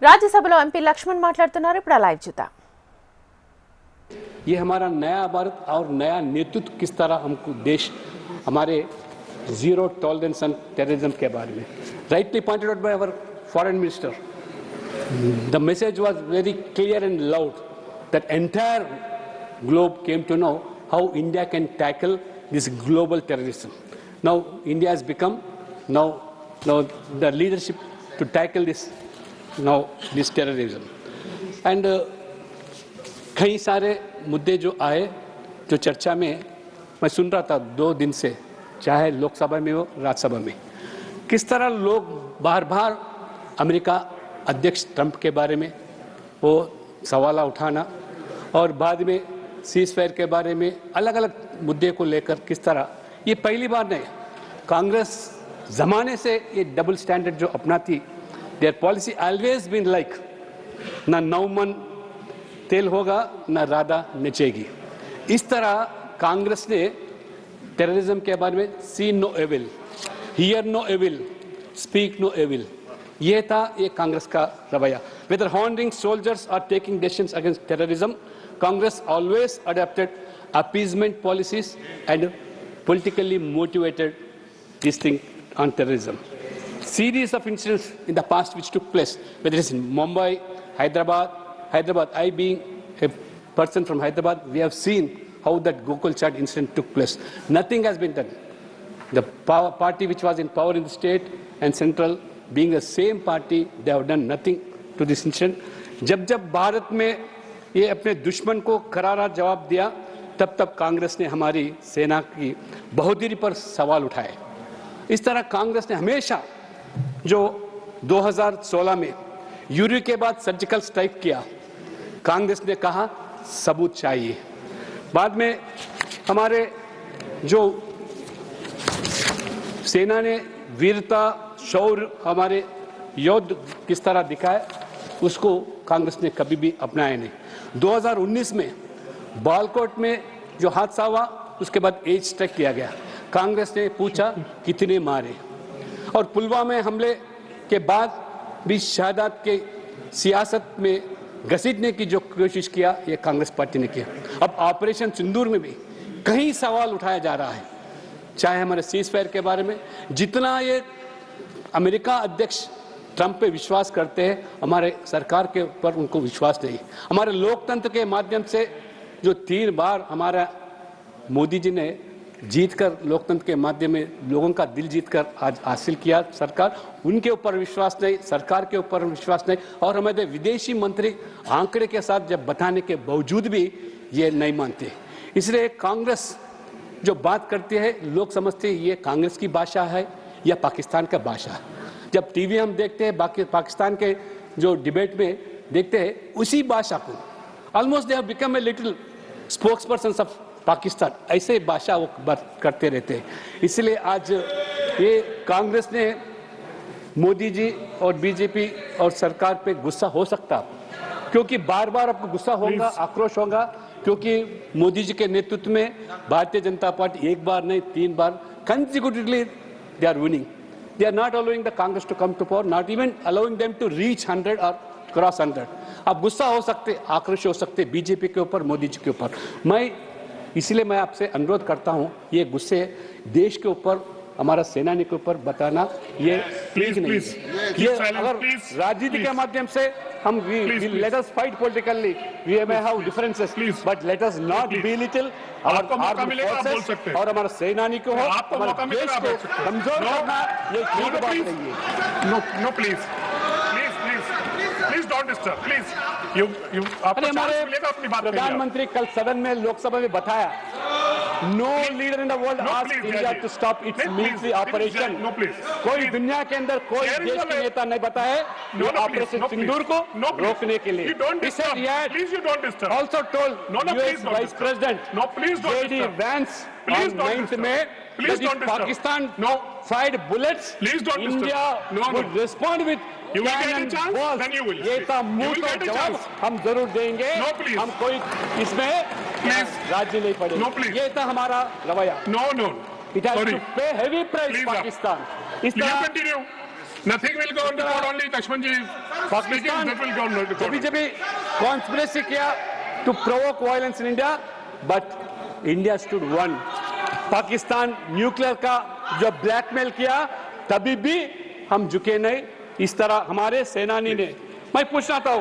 राज्यसभలో MP Laxman మాట్లాడుతున్నారు. ఇప్పుడు live చూద్దాం. ये हमारा नया भारत और नया नेतृत्व किस तरह हमको देश हमारे जीरो टॉलरेंस ऑन टेररिज्म के बारे में rightly pointed out by our foreign minister. The message was very clear and loud that entire globe came to know how India can tackle this global terrorism. Now India has become now the leadership to tackle this terrorism. And कई सारे मुद्दे जो आए जो चर्चा में मैं सुन रहा था 2 दिन से, चाहे लोकसभा में हो राज्यसभा में, किस तरह लोग बार बार अमेरिका अध्यक्ष ट्रंप के बारे में वो सवाल उठाना और बाद में सीज़फायर के बारे में अलग अलग मुद्दे को लेकर किस तरह, ये पहली बार नहीं, कांग्रेस ज़माने से ये डबल स्टैंडर्ड जो अपनाती, their policy always been like ना नौमन तेल होगा ना राधा नचेगी. इस तरह कांग्रेस ने टेररिज्म के बारे में see no evil, hear no evil, speak no evil, ये था ये कांग्रेस का रवैया. Whether horning soldiers are taking decisions against terrorism, Congress always adopted appeasement policies and politically motivated this thing on terrorism. Series of incidents in the past which took place, whether it's in Mumbai, Hyderabad, I being a person from Hyderabad, we have seen how that Gokul Chat incident took place. Nothing has been done. The party which was in power in the state and central being the same party, they have done nothing to this incident. जब भारत में ये अपने दुश्मन को करारा जवाब दिया, तब कांग्रेस ने हमारी सेना की बहादुरी पर सवाल उठाए. इस तरह कांग्रेस ने हमेशा जो 2016 में यूरी के बाद सर्जिकल स्ट्राइक किया, कांग्रेस ने कहा सबूत चाहिए. बाद में हमारे जो सेना ने वीरता शौर्य हमारे योद्ध किस तरह दिखाए, उसको कांग्रेस ने कभी भी अपनाया नहीं. 2019 में बालकोट में जो हादसा हुआ, उसके बाद एज स्ट्राइक किया गया. कांग्रेस ने पूछा कितने मारे, और पुलवामा हमले के बाद भी शहादत के सियासत में घसीटने की जो कोशिश किया, ये कांग्रेस पार्टी ने किया. अब ऑपरेशन सिंदूर में भी कई सवाल उठाया जा रहा है, चाहे हमारे सीज़फायर के बारे में. जितना ये अमेरिका अध्यक्ष ट्रंप पे विश्वास करते हैं, हमारे सरकार के ऊपर उनको विश्वास नहीं. हमारे लोकतंत्र के माध्यम से जो 3 बार हमारा मोदी जी ने जीतकर लोकतंत्र के माध्यम में लोगों का दिल जीतकर आज हासिल किया सरकार, उनके ऊपर विश्वास नहीं, सरकार के ऊपर विश्वास नहीं. और हमारे विदेशी मंत्री आंकड़े के साथ जब बताने के बावजूद भी ये नहीं मानते. इसलिए कांग्रेस जो बात करती है, लोग समझते हैं ये कांग्रेस की भाषा है या पाकिस्तान का भाषा है. जब टीवी हम देखते हैं, बाकी पाकिस्तान के जो डिबेट में देखते हैं, उसी भाषा को almost they have become a little spokesperson of Pakistan, ऐसे भाषा वो बात करते रहते हैं. इसलिए आज ये कांग्रेस ने मोदी जी और बीजेपी और सरकार पे गुस्सा हो सकता, क्योंकि बार बार आपको गुस्सा होगा, आक्रोश होगा, क्योंकि मोदी जी के नेतृत्व में भारतीय जनता पार्टी 1 बार नहीं 3 बार consecutively they are winning. They are not allowing the Congress to come to power, not even allowing them to reach 100 or cross 100. अब गुस्सा हो सकते, आक्रोश हो सकते बीजेपी के ऊपर, मोदी जी के ऊपर. इसलिए मैं आपसे अनुरोध करता हूं, ये गुस्से देश के ऊपर, हमारा सेनानी के ऊपर बताना ये प्लीज नहीं. ये अगर राजनीति के माध्यम से हम let us fight politically, we may have differences, but let us not belittle और हमारा सेनानी को हो, हमारे देश को कमजोर करना, ये ठीक बात नहीं है. No please don't disturb please. हमारे प्रधानमंत्री कल सदन में लोकसभा में बताया, no leader in the world asked India to stop its military operation. कोई दुनिया के अंदर कोई देश के नेता नहीं बताए ऑपरेशन सिंदूर को रोकने के लिए. Also told US vice president JD Vance on 9th May that if Pakistan fired bullets, India would respond with cannon balls. ये था मुंह तो जवाब हम जरूर देंगे. हम कोई इसमें राज्य नहीं पड़ेगा. ये था हमारा रवैया. No. It has to pay heavy price, Pakistan. इस तरह Nothing will go on record, only Lakshman ji speaking, that will go on record. जब जब कॉन्स्पिरेसी किया to provoke violence in India, but India stood one. Pakistan nuclear का जो blackmail किया तभी भी हम झुके नहीं. इस तरह हमारे सेनानी ने, मैं पूछना था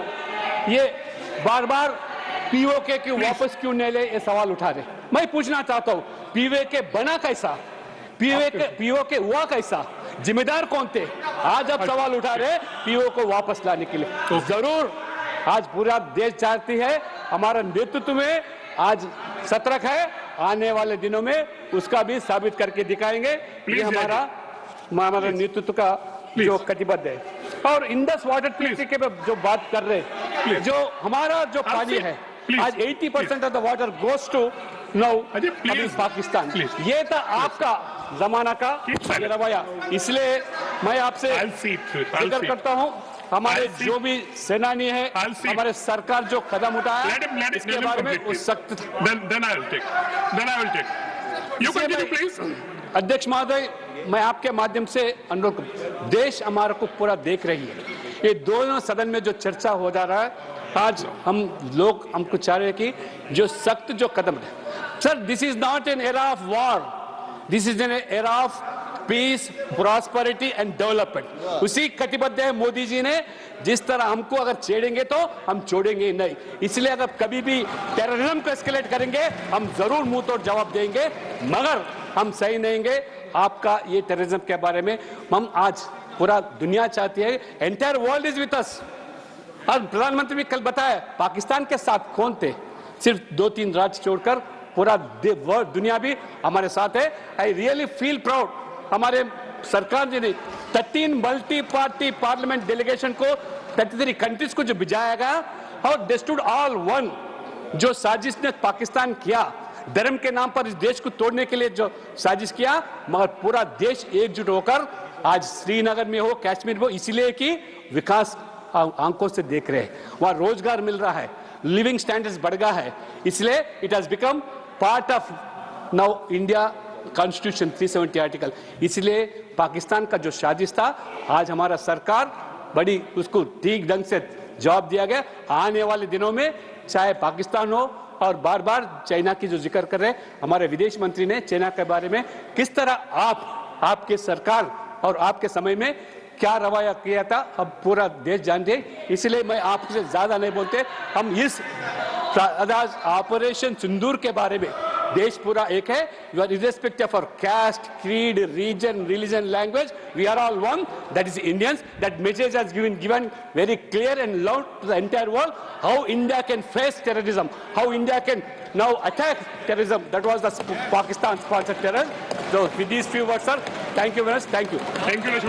ये बार बार पीओके क्यों वापस क्यों नहीं ले, ये सवाल उठा रहे. मैं पूछना चाहता हूँ पीओके बना कैसा, पीओके हुआ कैसा, जिम्मेदार कौन थे? आज अब सवाल उठा रहे पीओ को वापस लाने के लिए. जरूर आज पूरा देश चाहती है, हमारा नेतृत्व में आज सतर्क है. आने वाले दिनों में उसका भी साबित करके दिखाएंगे. ये हमारा नेतृत्व का जो कटिबद्ध है. और इंडस वाटर ट्रीटी के जो बात कर रहे हैं, जो हमारा जो पानी है आज 80% of the water goes to now Pakistan. ये था आपका जमाना का ये रवैया. इसलिए मैं आपसे जिक्र करता हूँ हमारे जो भी सेनानी है, हमारे सरकार जो कदम उठाया इसके बारे में उस सख्त. Then I will take. You continue, please. अध्यक्ष महोदय, मैं आपके माध्यम से अनुरोध करूं, देश हमारे को पूरा देख रही है. ये दोनों सदन में जो चर्चा हो जा रहा है, आज हम लोग हमको चाह रहे हैं कि जो सख्त जो कदम है. Sir, this is not an era of war, this is an era of peace, prosperity and development. उसी कटिबद्ध है मोदी जी ने. जिस तरह हमको अगर छेड़ेंगे तो हम छोड़ेंगे नहीं. इसलिए अगर कभी भी टेररिज्म को एस्केलेट करेंगे हम जरूर मुंह तोड़ जवाब देंगे, मगर हम सही नहीं देंगे आपका ये टेररिज्म के बारे में. हम आज पूरा दुनिया चाहती है, entire world is with us. और प्रधानमंत्री भी कल बताया पाकिस्तान के साथ कौन थे, सिर्फ 2-3 राज्य छोड़कर पूरा दुनिया भी हमारे साथ है. I really feel proud. हमारे सरकार ने 13 मल्टी पार्टी पार्लियामेंट डेलीगेशन को 33 कंट्रीज को जो भिजाया गया, और दे स्टूड ऑल वन. जो साजिश ने पाकिस्तान किया धर्म के नाम पर इस देश को तोड़ने के लिए जो साजिश किया, मगर पूरा देश एकजुट होकर आज श्रीनगर में हो, कश्मीर में हो, इसलिए कि विकास आंखों से देख रहे हैं. वहां रोजगार मिल रहा है, लिविंग स्टैंडर्ड्स बढ़ गया है. इसलिए it has become part of now India constitution 370 article. इसलिए पाकिस्तान का जो साजिश था आज हमारा सरकार बड़ी उसको ठीक ढंग से जवाब दिया गया. आने वाले दिनों में चाहे पाकिस्तान हो, और बार बार चाइना की जो जिक्र कर रहे हैं हमारे विदेश मंत्री ने, चाइना के बारे में किस तरह आपके सरकार और आपके समय में क्या रवैया किया था अब पूरा देश जानते. इसलिए मैं आपसे ज्यादा नहीं बोलते. हम इस ऑपरेशन सिंदूर के बारे में देश पूरा एक है. You are irrespective of caste, creed, region, religion, language. We are all one. That is Indians. That message has given very clear and loud to the entire world how India can face terrorism, how India can now attack terrorism. That was the Pakistan-sponsored terror. So with these few words, sir, thank you very much. Thank you. Thank you.